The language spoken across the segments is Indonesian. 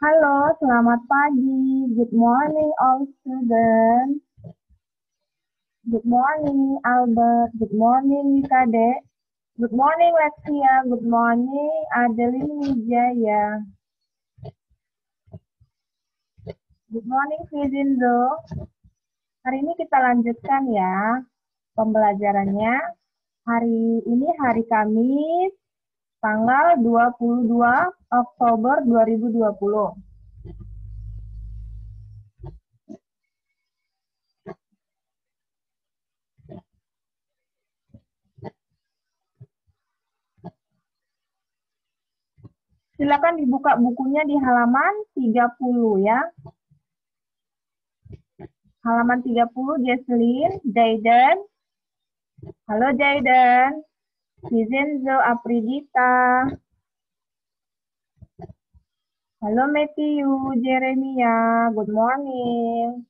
Halo, selamat pagi. Good morning, all students. Good morning, Albert. Good morning, Kade. Good morning, Lexia. Good morning, Adeline Wijaya. Good morning, Fizinzo. Hari ini kita lanjutkan ya pembelajarannya. Hari ini hari Kamis, tanggal 22 Oktober 2020. Silakan dibuka bukunya di halaman 30 ya. Halaman 30, Jesslyn, Jayden. Halo Jayden. Vizenzo Apridita. Halo Matthew, Jeremia. Good morning.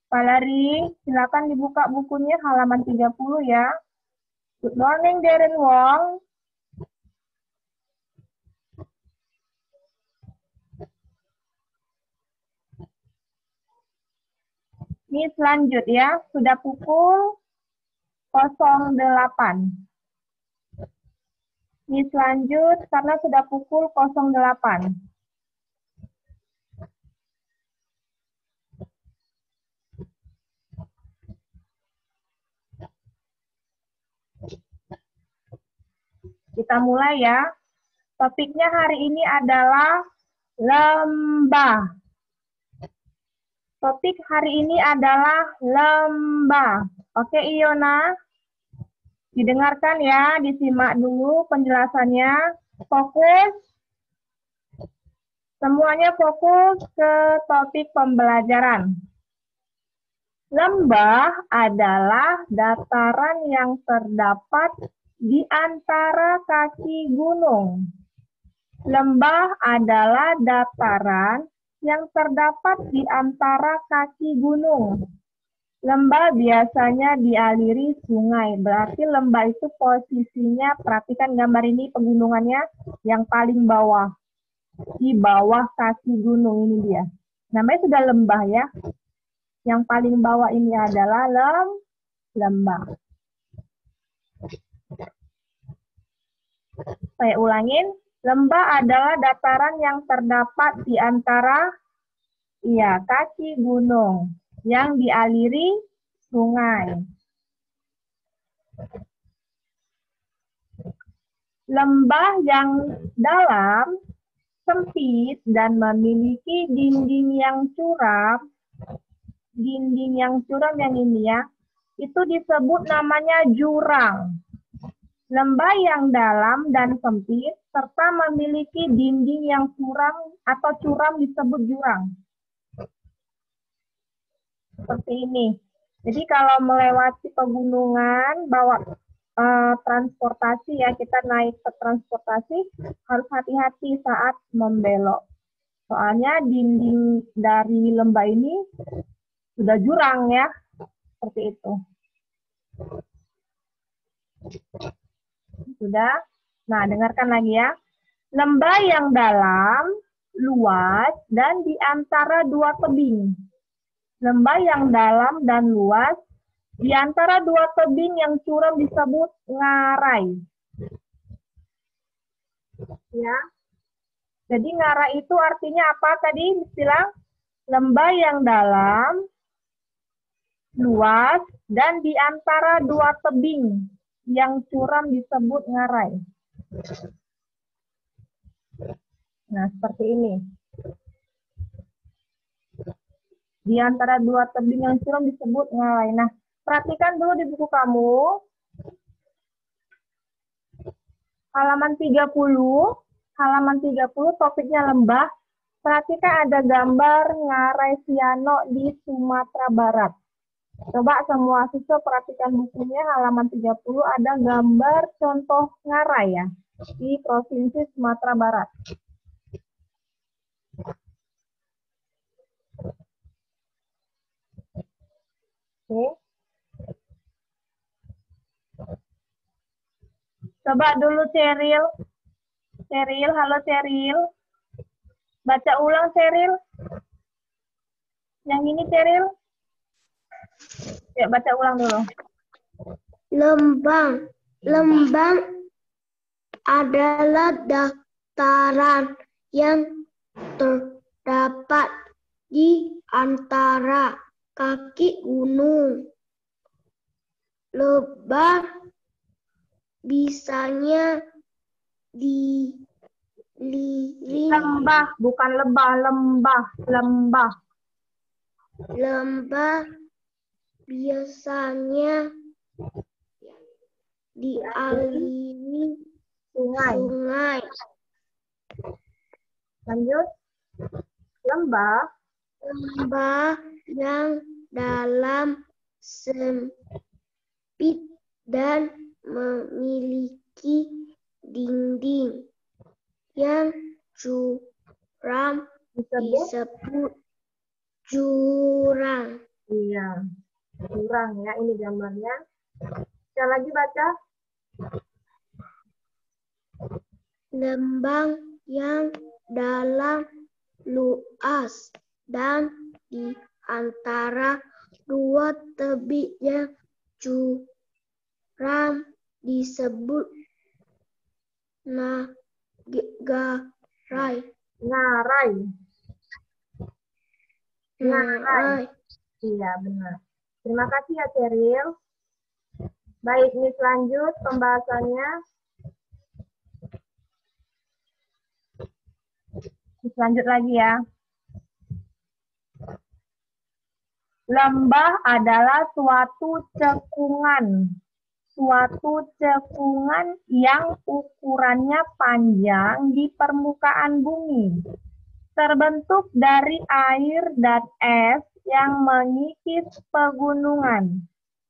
Palari, silakan dibuka bukunya halaman 30 ya. Good morning Darren Wong. Ini lanjut ya, sudah pukul 08. Ini lanjut karena sudah pukul 08. Kita mulai ya. Topiknya hari ini adalah lembah. Topik hari ini adalah lembah. Oke, Iona. Didengarkan ya, disimak dulu penjelasannya. Fokus. Semuanya fokus ke topik pembelajaran. Lembah adalah dataran yang terdapat di antara kaki gunung. Lembah adalah dataran yang terdapat di antara kaki gunung. Lembah biasanya dialiri sungai. Berarti lembah itu posisinya, perhatikan gambar ini pegunungannya yang paling bawah. Di bawah kaki gunung ini dia. Namanya sudah lembah ya. Yang paling bawah ini adalah lembah. Saya ulangin. Lembah adalah dataran yang terdapat di antara kaki gunung yang dialiri sungai. Lembah yang dalam, sempit, dan memiliki dinding yang curam yang ini ya, itu disebut namanya jurang. Lembah yang dalam dan sempit serta memiliki dinding yang curam atau curam disebut jurang. Seperti ini. Jadi kalau melewati pegunungan, bawa transportasi ya, kita naik ke transportasi, harus hati-hati saat membelok. Soalnya dinding dari lembah ini sudah jurang ya, seperti itu. Sudah? Nah, dengarkan lagi ya. Lembah yang dalam, luas, dan di antara dua tebing. Lembah yang dalam dan luas, di antara dua tebing yang curam disebut ngarai. Ya. Jadi ngarai itu artinya apa tadi istilah? Lembah yang dalam, luas, dan di antara dua tebing yang curam disebut ngarai. Nah, seperti ini. Di antara dua tebing yang curam disebut ngarai. Nah, perhatikan dulu di buku kamu. Halaman 30 topiknya lembah. Perhatikan ada gambar Ngarai Siano di Sumatera Barat. Coba semua siswa perhatikan bukunya halaman 30 ada gambar contoh ngarai ya di Provinsi Sumatera Barat. Oke. Coba dulu Ceril. Ceril, halo Ceril. Baca ulang, Cheryl. Yang ini, Cheryl. Ya, baca ulang dulu. Lembang adalah dataran yang terdapat di antara kaki gunung. Lembah bisanya diliring. Lembah, bukan lebah, lembah, lembah. Lembah biasanya dialiri sungai. Lanjut. Lembah yang dalam, sempit, dan memiliki dinding yang curam disebut jurang. Iya, jurang ya, ini gambarnya. Sekali lagi baca. Lembang yang dalam, luas, dan di antara dua tebing yang curam disebut ngarai. Iya, benar. Terima kasih ya, Cheryl. Baik, Miss lanjut pembahasannya. Miss lanjut lagi ya. Lembah adalah suatu cekungan. Suatu cekungan yang ukurannya panjang di permukaan bumi. Terbentuk dari air dan es yang mengikis pegunungan.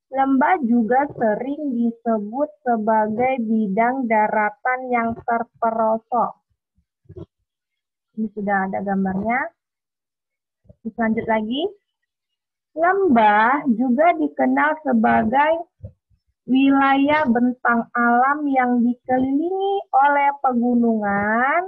Lembah juga sering disebut sebagai bidang daratan yang terperosok. Ini sudah ada gambarnya. Kita lanjut lagi. Lembah juga dikenal sebagai wilayah bentang alam yang dikelilingi oleh pegunungan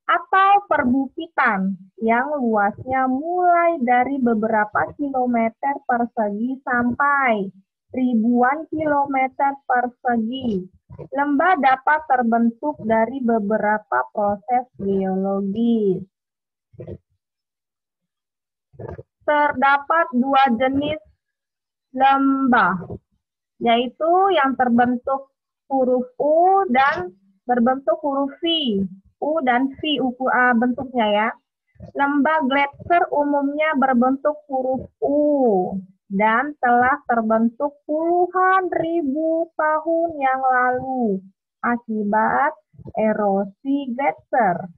atau perbukitan yang luasnya mulai dari beberapa kilometer persegi sampai ribuan kilometer persegi. Lembah dapat terbentuk dari beberapa proses geologis. Terdapat dua jenis lembah, yaitu yang terbentuk huruf U dan berbentuk huruf V. U dan V bentuknya ya. Lembah gletser umumnya berbentuk huruf U dan telah terbentuk puluhan ribu tahun yang lalu akibat erosi gletser.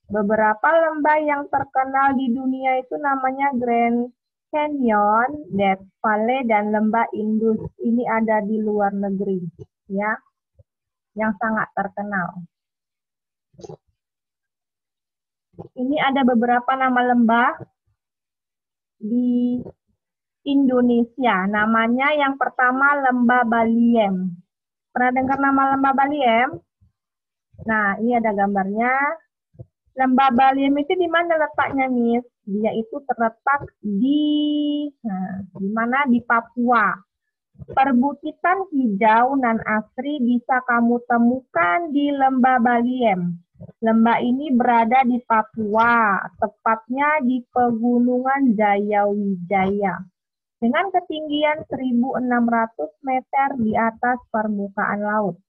Beberapa lembah yang terkenal di dunia itu namanya Grand Canyon, Death Valley, dan lembah Indus. Ini ada di luar negeri, ya, yang sangat terkenal. Ini ada beberapa nama lembah di Indonesia. Namanya yang pertama Lembah Baliem. Pernah dengar nama Lembah Baliem? Nah, ini ada gambarnya. Lembah Baliem itu di mana letaknya, Miss? Dia itu terletak di mana? Di Papua. Perbukitan hijau nan asri bisa kamu temukan di Lembah Baliem. Lembah ini berada di Papua, tepatnya di Pegunungan Jayawijaya, dengan ketinggian 1.600 meter di atas permukaan laut.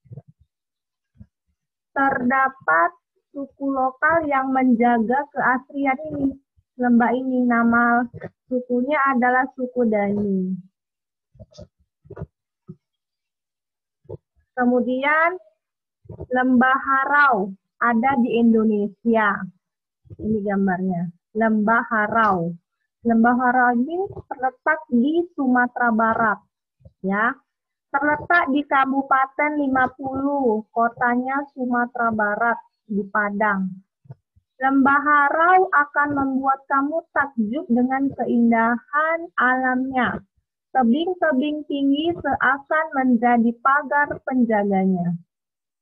Terdapat suku lokal yang menjaga keaslian ini. Lembah ini, nama sukunya adalah suku Dani. Kemudian Lembah Harau ada di Indonesia. Ini gambarnya. Lembah Harau. Lembah Harau ini terletak di Sumatera Barat, ya. Terletak di Kabupaten 50, kotanya Sumatera Barat, di Padang. Lembah Harau akan membuat kamu takjub dengan keindahan alamnya. Tebing-tebing tinggi seakan menjadi pagar penjaganya.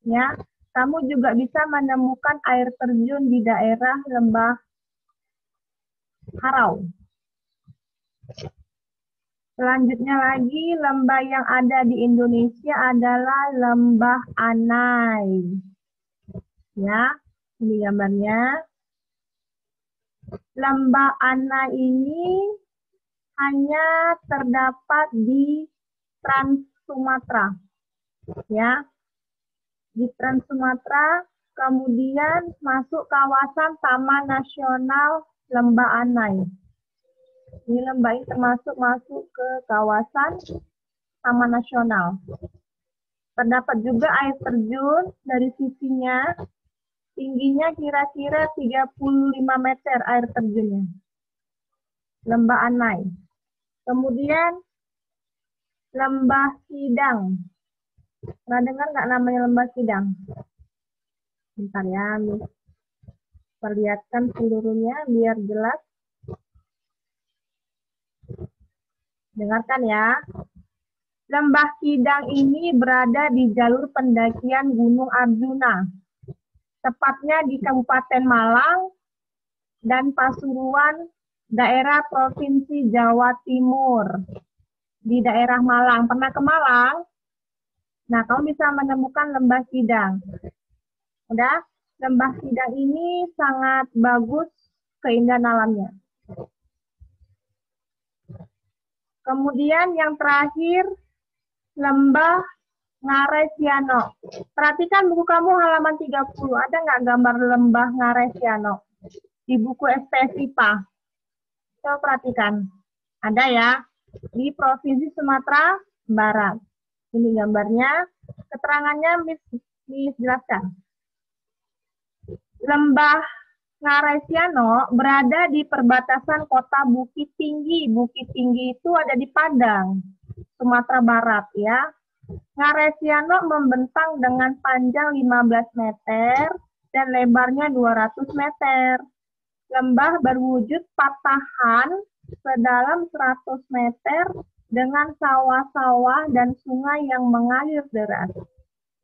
Ya, kamu juga bisa menemukan air terjun di daerah Lembah Harau. Selanjutnya lagi, lembah yang ada di Indonesia adalah lembah Anai. Ya, ini gambarnya. Lembah Anai ini hanya terdapat di Trans Sumatera. Ya, di Trans Sumatera, kemudian masuk kawasan Taman Nasional Lembah Anai. Ini lembah ini termasuk masuk ke kawasan Taman Nasional. Terdapat juga air terjun dari sisinya, tingginya kira-kira 35 meter air terjunnya. Lembah Anai. Kemudian Lembah Sidang. Pernah dengar nggak namanya Lembah Sidang? Bentar ya, Miss perlihatkan seluruhnya biar jelas. Dengarkan ya. Lembah Sidang ini berada di jalur pendakian Gunung Arjuna, tepatnya di Kabupaten Malang dan Pasuruan, daerah Provinsi Jawa Timur. Di daerah Malang. Pernah ke Malang? Nah, kamu bisa menemukan Lembah Sidang. Udah? Lembah Sidang ini sangat bagus keindahan alamnya. Kemudian yang terakhir, Lembah Ngarai Siano. Perhatikan buku kamu halaman 30. Ada nggak gambar Lembah Ngarai Siano? Di buku SPS IPA. Coba perhatikan. Ada ya. Di Provinsi Sumatera Barat. Ini gambarnya. Keterangannya Miss jelaskan. Lembah Ngarai Siano berada di perbatasan kota Bukit Tinggi. Bukit Tinggi itu ada di Padang, Sumatera Barat ya. Ngarai Siano membentang dengan panjang 15 meter dan lebarnya 200 meter. Lembah berwujud patahan sedalam 100 meter dengan sawah-sawah dan sungai yang mengalir deras.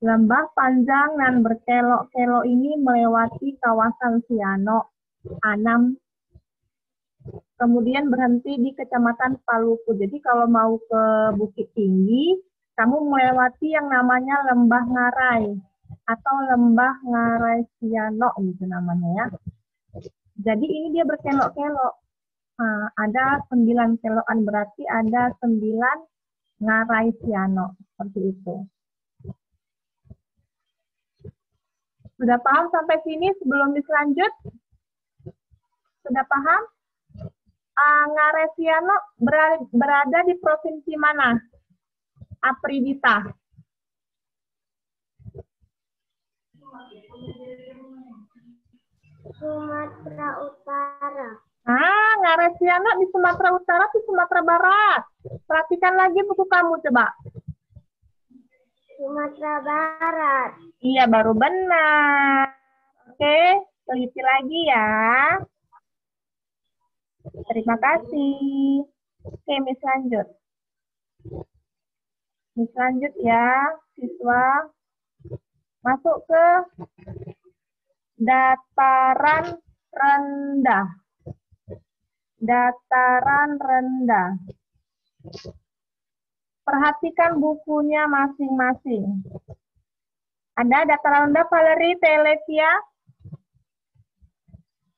Lembah panjang dan berkelok-kelok ini melewati kawasan Siano, Anam, kemudian berhenti di Kecamatan Paluku. Jadi kalau mau ke Bukit Tinggi, kamu melewati yang namanya Lembah Ngarai atau Lembah Ngarai Siano gitu namanya ya. Jadi ini dia berkelok-kelok. Nah, ada 9 kelokan, berarti ada 9 Ngarai Siano, seperti itu. Sudah paham sampai sini sebelum diselanjut? Sudah paham? Ngarai Siano berada di provinsi mana? Apridita. Sumatera Utara. Ngarai Siano di Sumatera Utara, di Sumatera Barat. Perhatikan lagi buku kamu coba. Sumatera Barat. Iya, baru benar. Oke, teliti lagi ya. Terima kasih. Oke, Miss lanjut. Miss lanjut ya, siswa. Masuk ke dataran rendah. Dataran rendah. Perhatikan bukunya masing-masing. Ada dataran rendah, Valerie, Televia?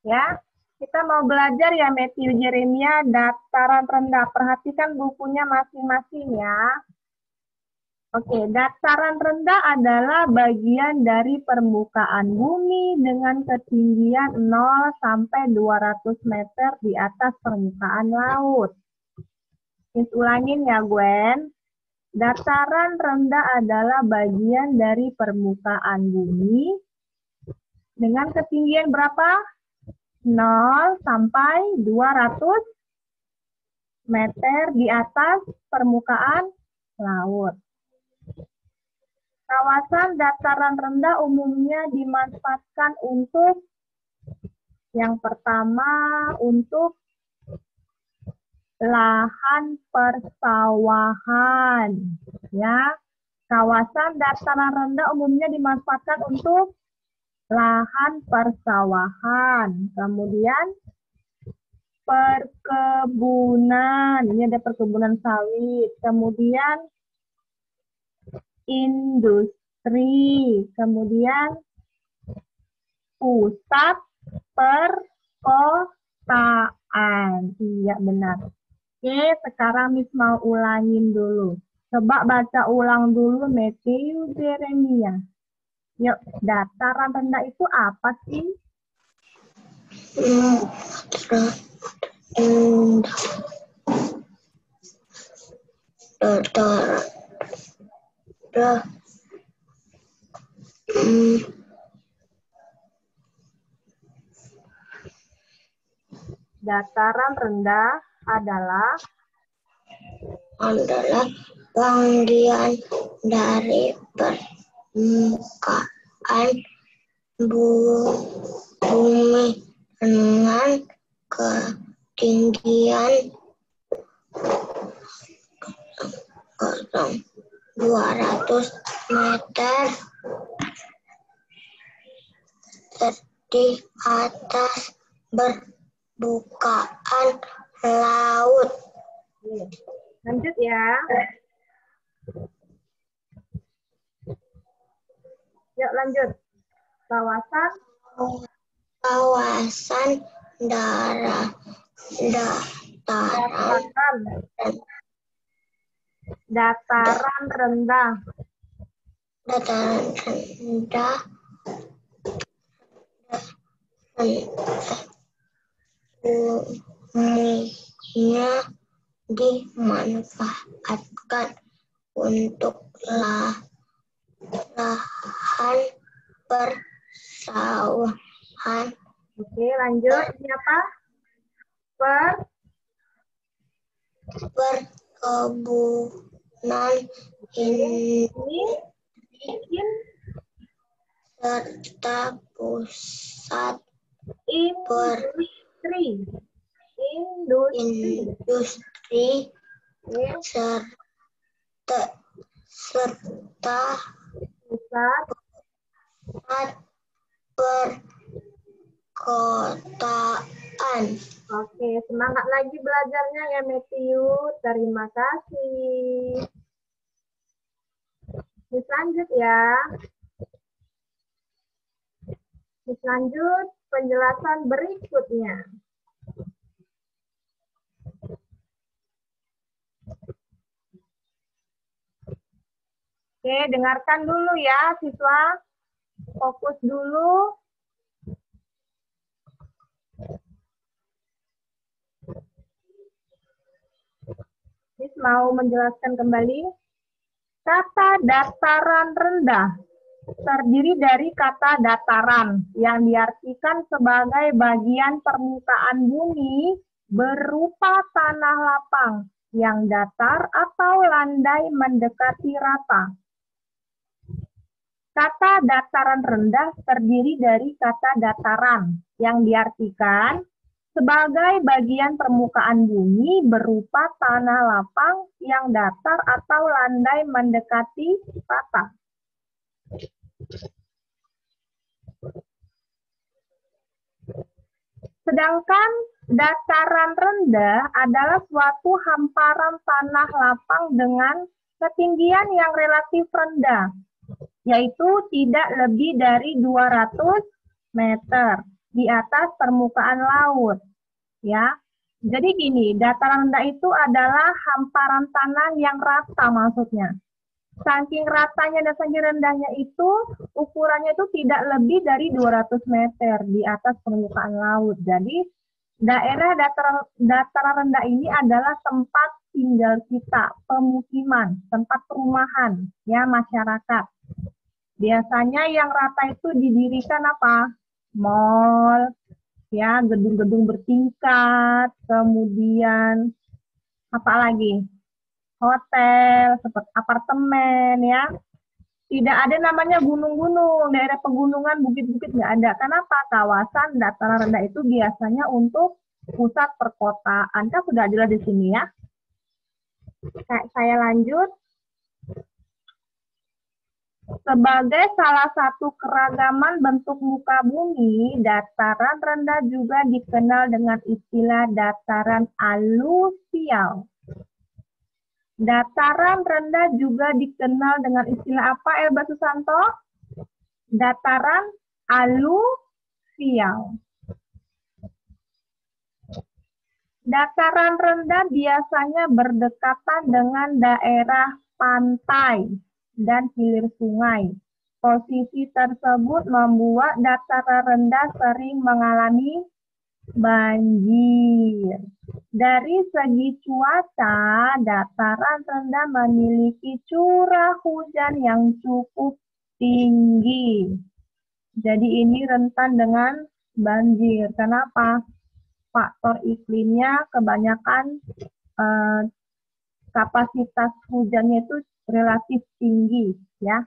Ya, kita mau belajar ya, Matthew Jeremia, dataran rendah. Perhatikan bukunya masing-masing ya. Oke, dataran rendah adalah bagian dari permukaan bumi dengan ketinggian 0 sampai 200 meter di atas permukaan laut. Ulangin ya, Gwen. Dataran rendah adalah bagian dari permukaan bumi dengan ketinggian berapa? 0 sampai 200 meter di atas permukaan laut. Kawasan dataran rendah umumnya dimanfaatkan untuk yang pertama untuk lahan persawahan, ya. Kawasan dataran rendah umumnya dimanfaatkan untuk lahan persawahan. Kemudian perkebunan. Ini ada perkebunan sawit. Kemudian industri. Kemudian pusat perkotaan. Iya, benar. Oke, sekarang Miss mau ulangin dulu. Coba baca ulang dulu Matthew Jeremia. Yuk, dataran rendah itu apa sih? Dataran rendah adalah bagian dari permukaan bumi dengan ketinggian 200 meter di atas permukaan laut. Lanjut ya. Yuk lanjut. Kawasan dataran rendah. Umumnya dimanfaatkan untuk lahan persawahan. Oke, lanjut. Ini apa? Perkebunan serta pusat industri serta pusat perkotaan. Oke, semangat lagi belajarnya ya Matthew. Terima kasih. Miss lanjut ya. Miss lanjut penjelasan berikutnya. Oke, dengarkan dulu ya siswa. Fokus dulu. Miss mau menjelaskan kembali. Kata dataran rendah terdiri dari kata dataran yang diartikan sebagai bagian permukaan bumi berupa tanah lapang yang datar atau landai mendekati rata. Kata dataran rendah terdiri dari kata dataran yang diartikan sebagai bagian permukaan bumi berupa tanah lapang yang datar atau landai mendekati rata. Sedangkan dataran rendah adalah suatu hamparan tanah lapang dengan ketinggian yang relatif rendah, yaitu tidak lebih dari 200 meter di atas permukaan laut. Ya, jadi gini, dataran rendah itu adalah hamparan tanah yang rata maksudnya. Saking ratanya dan saking rendahnya itu, ukurannya itu tidak lebih dari 200 meter di atas permukaan laut. Jadi, daerah dataran rendah ini adalah tempat tinggal kita, pemukiman, tempat perumahan, ya masyarakat. Biasanya yang rata itu didirikan apa? Mall, ya gedung-gedung bertingkat, kemudian apa lagi? Hotel, seperti apartemen, ya. Tidak ada namanya gunung-gunung, daerah pegunungan, bukit-bukit nggak ada. Kenapa? Kawasan dataran rendah itu biasanya untuk pusat perkotaan. Kan sudah jelas di sini ya. Saya lanjut. Sebagai salah satu keragaman bentuk muka bumi, dataran rendah juga dikenal dengan istilah dataran aluvial. Dataran rendah juga dikenal dengan istilah apa, Elba Susanto? Dataran aluvial. Dataran rendah biasanya berdekatan dengan daerah pantai dan hilir sungai. Posisi tersebut membuat dataran rendah sering mengalami banjir. Dari segi cuaca, dataran rendah memiliki curah hujan yang cukup tinggi. Jadi ini rentan dengan banjir. Kenapa? Faktor iklimnya kebanyakan kapasitas hujannya itu relatif tinggi, ya.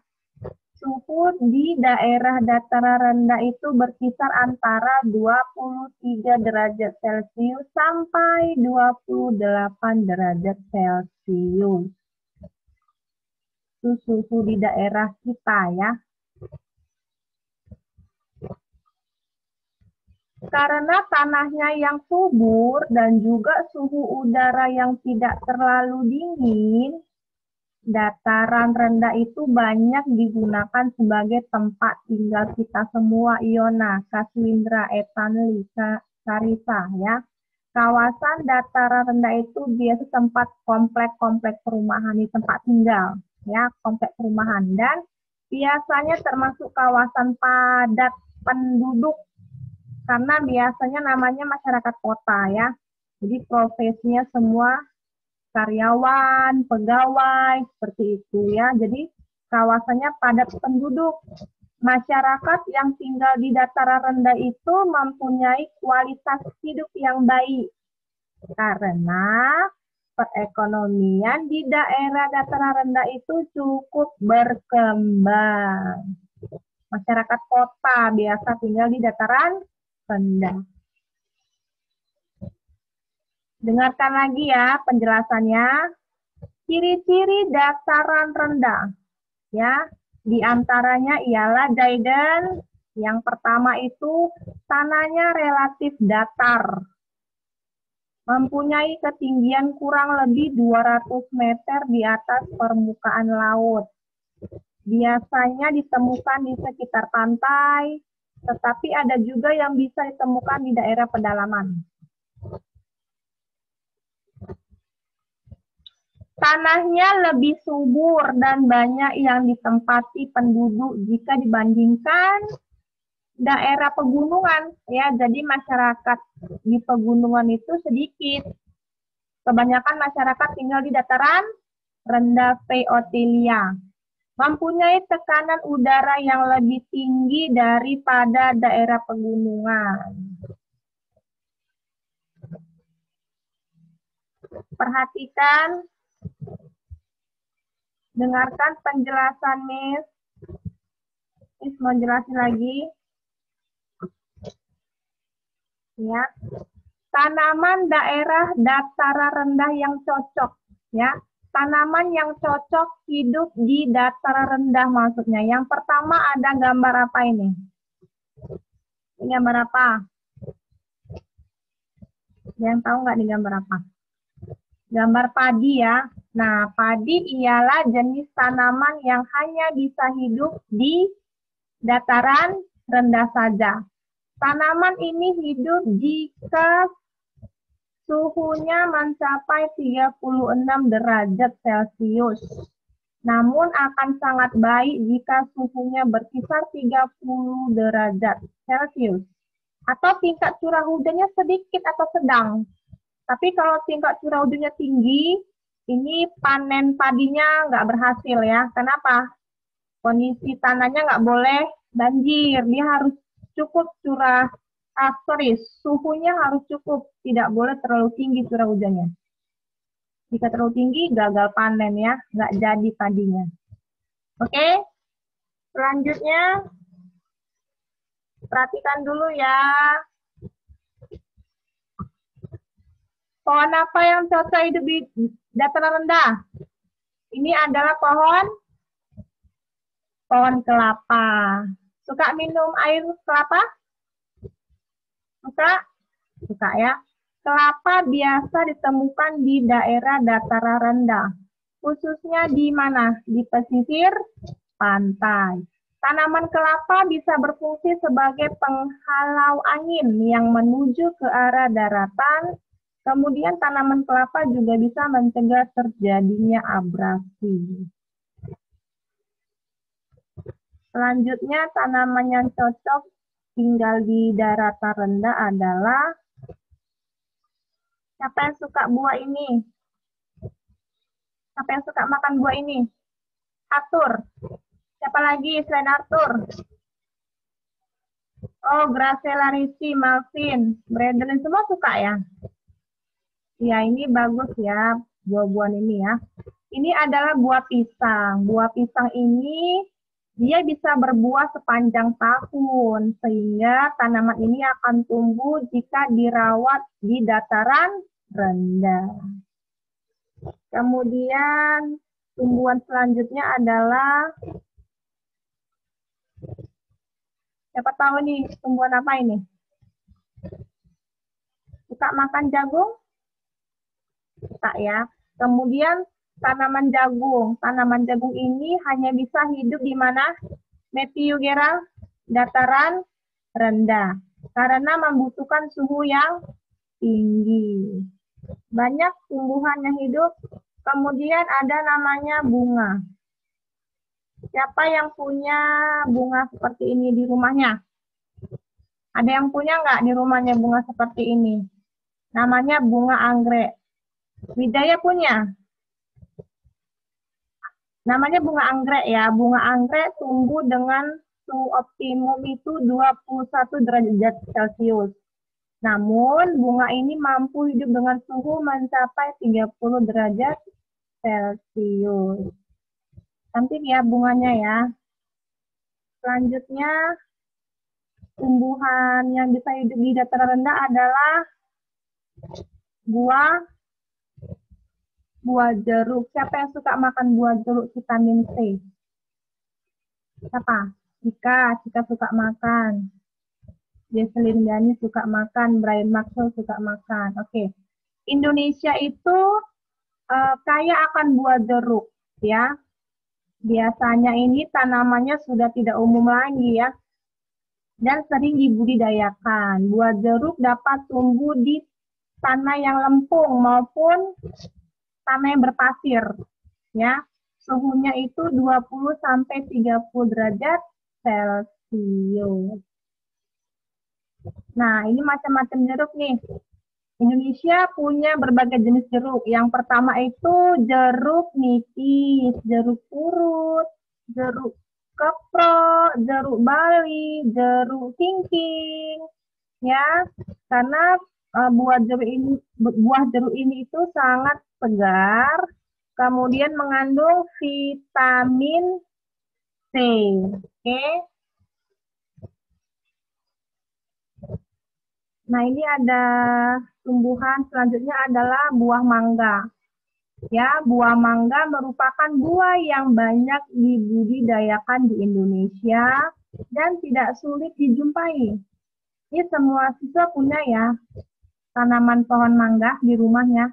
Suhu di daerah dataran rendah itu berkisar antara 23 derajat Celcius sampai 28 derajat Celcius. Itu suhu di daerah kita, ya. Karena tanahnya yang subur dan juga suhu udara yang tidak terlalu dingin, dataran rendah itu banyak digunakan sebagai tempat tinggal kita semua, Iona, Kaswindra, Etanli, Karisa, ya. Kawasan dataran rendah itu biasa tempat komplek-komplek perumahan, di tempat tinggal, ya, komplek perumahan. Dan biasanya termasuk kawasan padat penduduk, karena biasanya namanya masyarakat kota, ya. Jadi profesinya semua karyawan, pegawai, seperti itu, ya. Jadi kawasannya padat penduduk. Masyarakat yang tinggal di dataran rendah itu mempunyai kualitas hidup yang baik karena perekonomian di daerah dataran rendah itu cukup berkembang. Masyarakat kota biasa tinggal di dataran rendah. Dengarkan lagi ya penjelasannya. Ciri-ciri dataran rendah, ya, diantaranya ialah Jaiden. Yang pertama itu tanahnya relatif datar, mempunyai ketinggian kurang lebih 200 meter di atas permukaan laut. Biasanya ditemukan di sekitar pantai, tetapi ada juga yang bisa ditemukan di daerah pedalaman. Tanahnya lebih subur dan banyak yang ditempati penduduk jika dibandingkan daerah pegunungan, ya. Jadi masyarakat di pegunungan itu sedikit. Kebanyakan masyarakat tinggal di dataran rendah Pheotilia. Mempunyai tekanan udara yang lebih tinggi daripada daerah pegunungan. Perhatikan, dengarkan penjelasan Miss. Miss mau jelasin lagi. Ya. Tanaman daerah dataran rendah yang cocok, ya. Tanaman yang cocok hidup di dataran rendah maksudnya. Yang pertama ada gambar apa ini? Ini gambar apa? Yang tahu nggak nih gambar apa? Gambar padi, ya. Nah, padi ialah jenis tanaman yang hanya bisa hidup di dataran rendah saja. Tanaman ini hidup jika suhunya mencapai 36 derajat Celcius. Namun akan sangat baik jika suhunya berkisar 30 derajat Celcius. Atau tingkat curah hujannya sedikit atau sedang. Tapi kalau tingkat curah hujannya tinggi, ini panen padinya nggak berhasil, ya. Kenapa? Kondisi tanahnya nggak boleh banjir. Dia harus cukup suhunya harus cukup, tidak boleh terlalu tinggi curah hujannya. Jika terlalu tinggi, gagal panen, ya, nggak jadi padinya. Oke, selanjutnya perhatikan dulu, ya. Pohon apa yang cocok hidup di dataran rendah? Ini adalah pohon Pohon kelapa. Suka minum air kelapa? Suka? Suka ya. Kelapa biasa ditemukan di daerah dataran rendah, khususnya di mana? Di pesisir pantai. Tanaman kelapa bisa berfungsi sebagai penghalau angin yang menuju ke arah daratan. Kemudian tanaman kelapa juga bisa mencegah terjadinya abrasi. Selanjutnya, tanaman yang cocok tinggal di daratan rendah adalah, siapa yang suka buah ini? Siapa yang suka makan buah ini? Arthur. Siapa lagi selain Arthur? Oh, Graciela Rizky, Malvin, Bradley, semua suka ya? Ya, ini bagus ya, buah-buahan ini ya. Ini adalah buah pisang. Buah pisang ini dia bisa berbuah sepanjang tahun, sehingga tanaman ini akan tumbuh jika dirawat di dataran rendah. Kemudian tumbuhan selanjutnya adalah, siapa tahu nih tumbuhan apa ini? Suka makan jagung? Suka ya. Kemudian tanaman jagung. Tanaman jagung ini hanya bisa hidup di mana? Matthew Gerald? Dataran rendah. Karena membutuhkan suhu yang tinggi. Banyak tumbuhan yang hidup. Kemudian ada namanya bunga. Siapa yang punya bunga seperti ini di rumahnya? Ada yang punya nggak di rumahnya bunga seperti ini? Namanya bunga anggrek. Widaya punya? Namanya bunga anggrek ya. Bunga anggrek tumbuh dengan suhu optimum itu 21 derajat Celcius. Namun bunga ini mampu hidup dengan suhu mencapai 30 derajat Celcius. Cantik ya bunganya ya. Selanjutnya, tumbuhan yang bisa hidup di dataran rendah adalah buah jeruk. Siapa yang suka makan buah jeruk vitamin C? Siapa? Cika suka makan. Jesselyn Gani suka makan. Brian Maxwell suka makan. Oke. Indonesia itu kaya akan buah jeruk ya. Biasanya ini tanamannya sudah tidak umum lagi ya. Dan sering dibudidayakan. Buah jeruk dapat tumbuh di tanah yang lempung maupun tanah yang berpasir. Ya, suhunya itu 20 sampai 30 derajat Celcius. Nah, ini macam-macam jeruk nih. Indonesia punya berbagai jenis jeruk. Yang pertama itu jeruk nipis, jeruk purut, jeruk kepro, jeruk bali, jeruk kingking, ya, karena buah jeruk ini itu sangat segar, kemudian mengandung vitamin C. Oke. Nah, ini ada tumbuhan selanjutnya adalah buah mangga. Ya, buah mangga merupakan buah yang banyak dibudidayakan di Indonesia dan tidak sulit dijumpai. Ini semua siswa punya ya tanaman pohon mangga di rumahnya.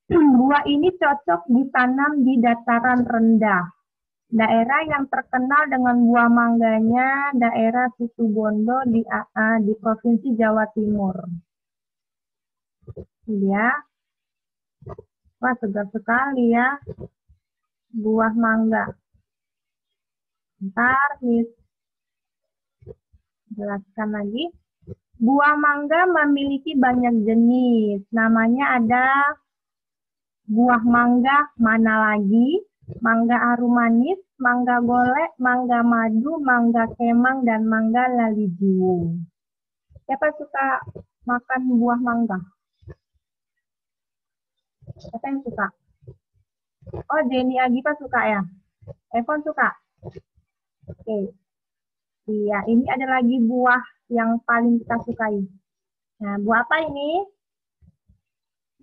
Buah ini cocok ditanam di dataran rendah. Daerah yang terkenal dengan buah mangganya daerah Situbondo di Provinsi Jawa Timur. Ya. Wah, segar sekali ya buah mangga. Ntar nih jelaskan lagi. Buah mangga memiliki banyak jenis. Namanya ada buah mangga mana lagi? Mangga arum manis, mangga golek, mangga madu, mangga kemang, dan mangga lalijuung. Siapa suka makan buah mangga? Siapa yang suka? Oh, Jenny Agipa suka ya? Evan suka? Oke. Iya, ini ada lagi buah yang paling kita sukai. Nah, buah apa ini?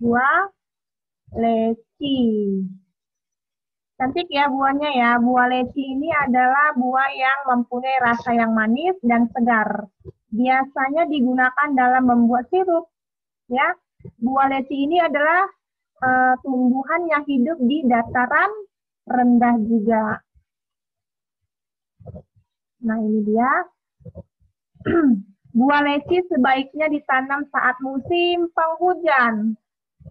Buah leci. Cantik ya buahnya ya. Buah leci ini adalah buah yang mempunyai rasa yang manis dan segar. Biasanya digunakan dalam membuat sirup. Ya, buah leci ini adalah tumbuhan yang hidup di dataran rendah juga. Nah, ini dia. Buah leci sebaiknya ditanam saat musim penghujan,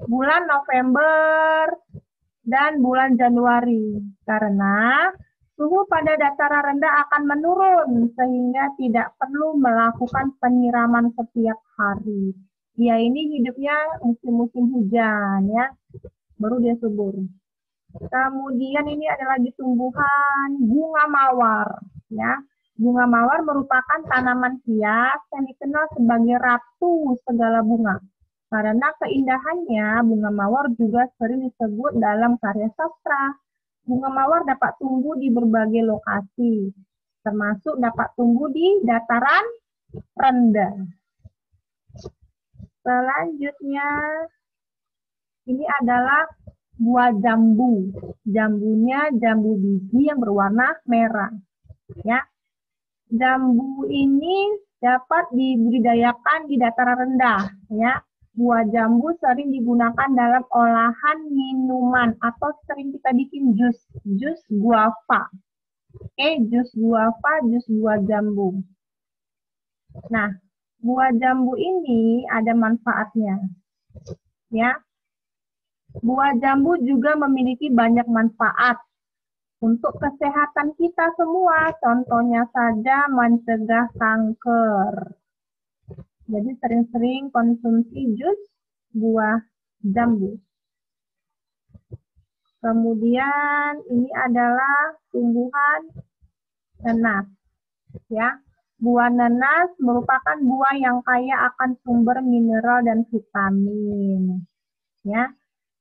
bulan November dan bulan Januari, karena suhu pada dataran rendah akan menurun sehingga tidak perlu melakukan penyiraman setiap hari. Dia ini hidupnya musim-musim hujan ya, baru dia subur. Kemudian ini ada lagi tumbuhan bunga mawar ya. Bunga mawar merupakan tanaman hias yang dikenal sebagai ratu segala bunga. Karena keindahannya, bunga mawar juga sering disebut dalam karya sastra. Bunga mawar dapat tumbuh di berbagai lokasi, termasuk dapat tumbuh di dataran rendah. Selanjutnya, ini adalah buah jambu. Jambunya jambu biji yang berwarna merah. Ya, jambu ini dapat dibudidayakan di dataran rendah. Ya, buah jambu sering digunakan dalam olahan minuman atau sering kita bikin jus guava. Jus guava, jus buah jambu. Nah, buah jambu ini ada manfaatnya. Ya, buah jambu juga memiliki banyak manfaat untuk kesehatan kita semua. Contohnya saja mencegah kanker. Jadi sering-sering konsumsi jus buah jambu. Kemudian ini adalah tumbuhan nanas. Ya, buah nanas merupakan buah yang kaya akan sumber mineral dan vitamin. Ya,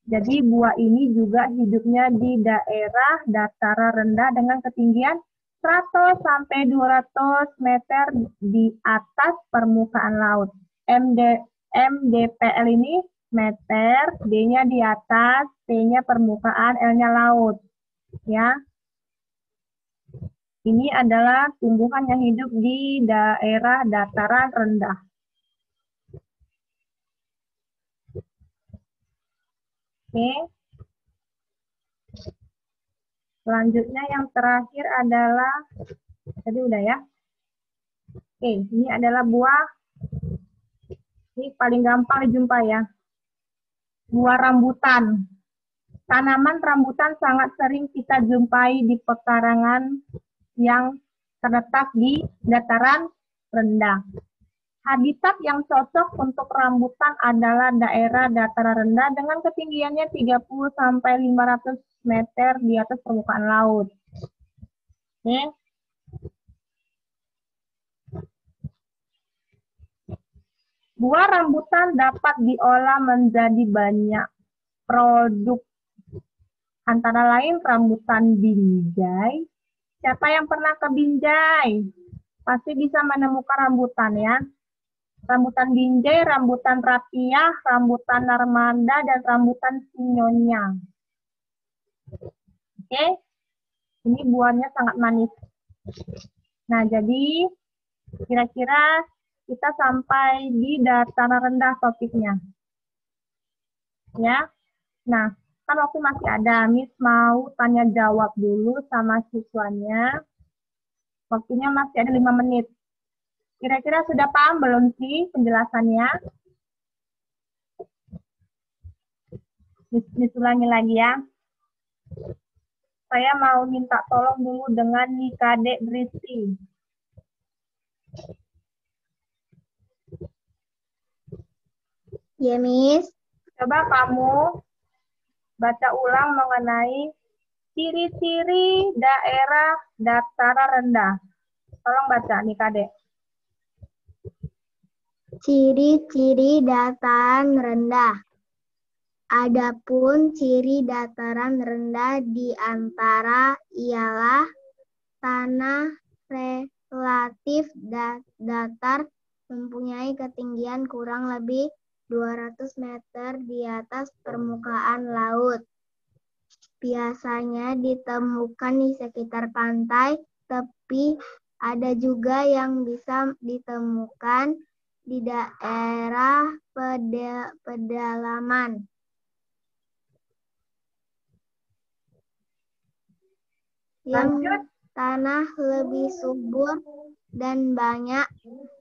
jadi buah ini juga hidupnya di daerah dataran rendah dengan ketinggian 100 sampai 200 meter di atas permukaan laut. MDPL ini meter, D-nya di atas, T-nya permukaan, L-nya laut. Ya. Ini adalah tumbuhan yang hidup di daerah dataran rendah. Oke. Selanjutnya yang terakhir adalah, tadi udah ya. Oke, ini adalah buah, ini paling gampang dijumpai ya. Buah rambutan. Tanaman rambutan sangat sering kita jumpai di pekarangan yang terletak di dataran rendah. Habitat yang cocok untuk rambutan adalah daerah dataran rendah dengan ketinggiannya 30 sampai 500 meter di atas permukaan laut. Oke. Buah rambutan dapat diolah menjadi banyak produk. Antara lain rambutan Binjai. Siapa yang pernah ke Binjai? Pasti bisa menemukan rambutan ya. Rambutan Binjai, rambutan rapiah, rambutan narmada, dan rambutan sinyonya. Oke, ini buahnya sangat manis. Nah, jadi kira-kira kita sampai di dataran rendah topiknya. Ya, nah, kan waktu masih ada, Miss mau tanya jawab dulu sama siswanya. Waktunya masih ada 5 menit. Kira-kira sudah paham belum sih penjelasannya? Miss ulangi lagi ya. Saya mau minta tolong dulu dengan Nikade Bristi. Ya, Miss. Coba kamu baca ulang mengenai ciri-ciri daerah dataran rendah. Tolong baca Nikade. Ciri-ciri dataran rendah. Adapun ciri dataran rendah di antara ialah tanah relatif datar mempunyai ketinggian kurang lebih 200 meter di atas permukaan laut. biasanya ditemukan di sekitar pantai, tapi ada juga yang bisa ditemukan di daerah pedalaman. Yang tanah lebih subur dan banyak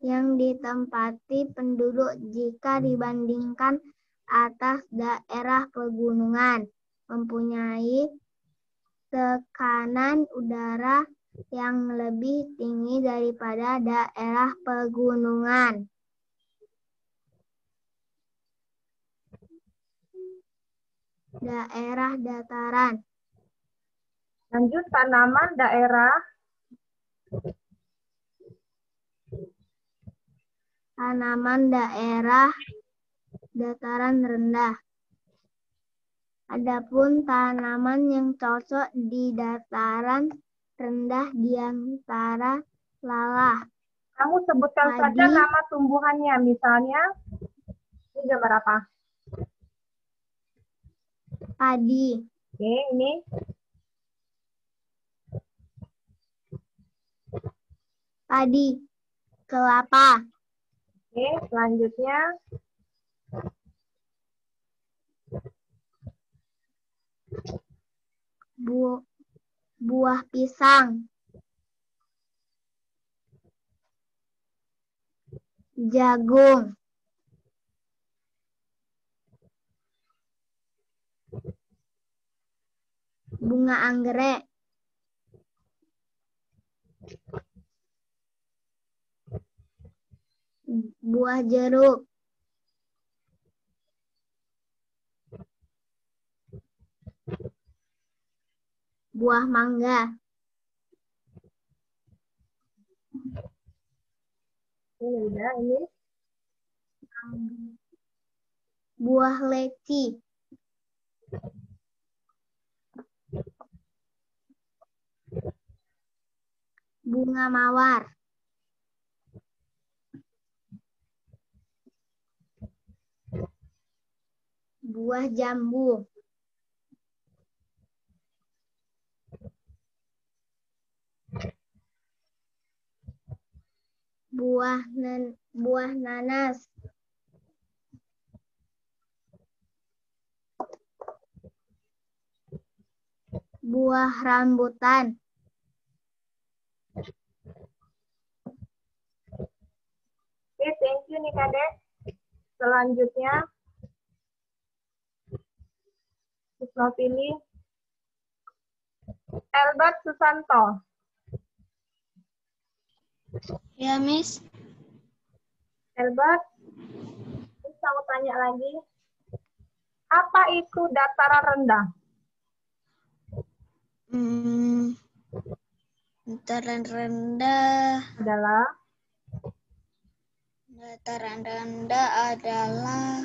yang ditempati penduduk jika dibandingkan atas daerah pegunungan, mempunyai tekanan udara yang lebih tinggi daripada daerah pegunungan. Daerah dataran. Lanjut, tanaman daerah. Tanaman daerah dataran rendah. Adapun tanaman yang cocok di dataran rendah diantara lalah. Kamu sebutkan Padi. saja nama tumbuhannya. Misalnya, ini gambar apa? Padi. Oke, ini. Padi. Kelapa. Oke, selanjutnya. Buah pisang. Jagung. Bunga anggrek. Buah jeruk. Buah mangga. Ini udah, ini. Buah leci. Bunga mawar. Buah jambu. Buah nanas. Buah rambutan. Oke, thank you nih Kadek. Selanjutnya, kita pilih Albert Susanto. Ya, Miss. Albert, bisa aku tanya lagi. Apa itu dataran rendah? Dataran rendah. Dataran rendah adalah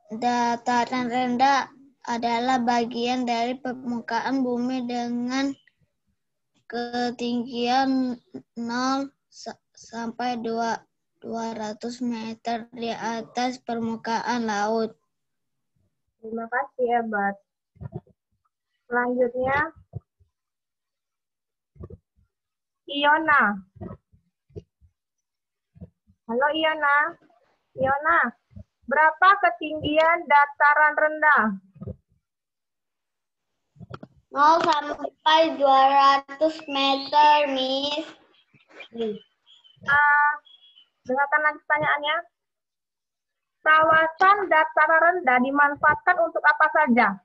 dataran rendah adalah bagian dari permukaan bumi dengan ketinggian 0 sampai 200 meter di atas permukaan laut. Terima kasih, Albert. Selanjutnya, Iona. Halo Iona. Iona, berapa ketinggian dataran rendah? 0 sampai 200 meter, Miss. Dengarkan lagi pertanyaannya. Kawasan dataran rendah dimanfaatkan untuk apa saja?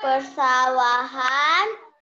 Persawahan,